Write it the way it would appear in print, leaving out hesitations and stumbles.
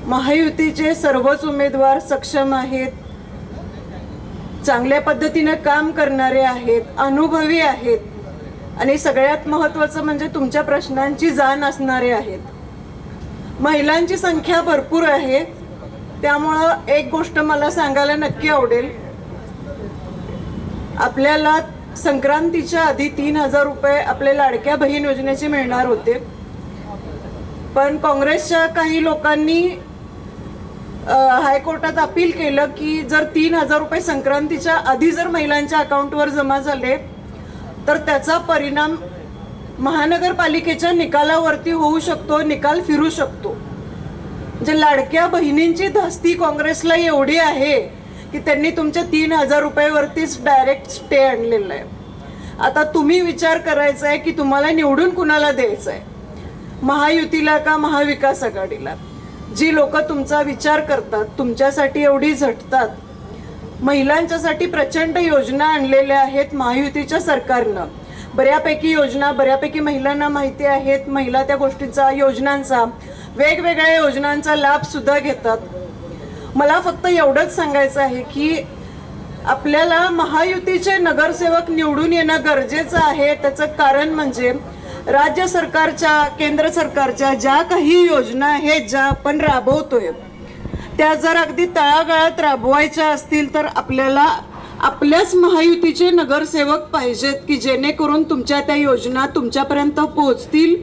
महायुतीचे सर्वच उमेदवार सक्षम आहेत, चांगल्या पद्धतीने काम करणारे आहेत, अनुभवी आहेत आणि सगळ्यात महत्त्वाचं म्हणजे तुमच्या प्रश्नांची जाण असणारे आहेत. महिलांची संख्या भरपूर आहे, त्यामुळं एक गोष्ट मला सांगायला नक्की आवडेल. आपल्याला संक्रांतीच्या आधी 3,000 रुपये आपले लाडक्या बहीण योजनेचे मिळणार होते, पण काँग्रेसच्या काही लोकांनी हायकोर्टात अपील केलं की जर 3,000 रुपये संक्रांतीच्या आधी जर महिलांच्या अकाउंटवर जमा झाले तर त्याचा परिणाम महानगरपालिकेच्या निकालावरती होऊ शकतो, निकाल फिरू शकतो. म्हणजे लाडक्या बहिणींची धास्ती काँग्रेसला एवढी आहे की त्यांनी तुमच्या 3,000 रुपयावरतीच डायरेक्ट स्टे आणलेला आहे. आता तुम्ही विचार करायचा आहे की तुम्हाला निवडून कुणाला द्यायचं आहे, महायुतीला का महाविकास आघाडीला. जी लोक तुमचा विचार करतात, तुमच्यासाठी एवढी झटतात, महिलांच्यासाठी प्रचंड योजना आणलेल्या आहेत महायुतीच्या सरकारनं. बऱ्यापैकी योजना बऱ्यापैकी महिलांना माहिती आहेत, महिला त्या गोष्टींचा योजनांचा वेगवेगळ्या योजनांचा लाभ सुद्धा घेतात. मला फक्त एवढंच सांगायचं आहे की आपल्याला महायुतीचे नगरसेवक निवडून येणं गरजेचं आहे. त्याचं कारण म्हणजे राज्य सरकारच्या केंद्र सरकारच्या ज्या काही योजना आहेत ज्या आपण राबवतोय त्या जर अगदी तळागाळात राबवायच्या असतील तर आपल्याला आपल्याच महायुतीचे नगरसेवक पाहिजेत की जेणेकरून तुमच्या त्या योजना तुमच्यापर्यंत पोहोचतील.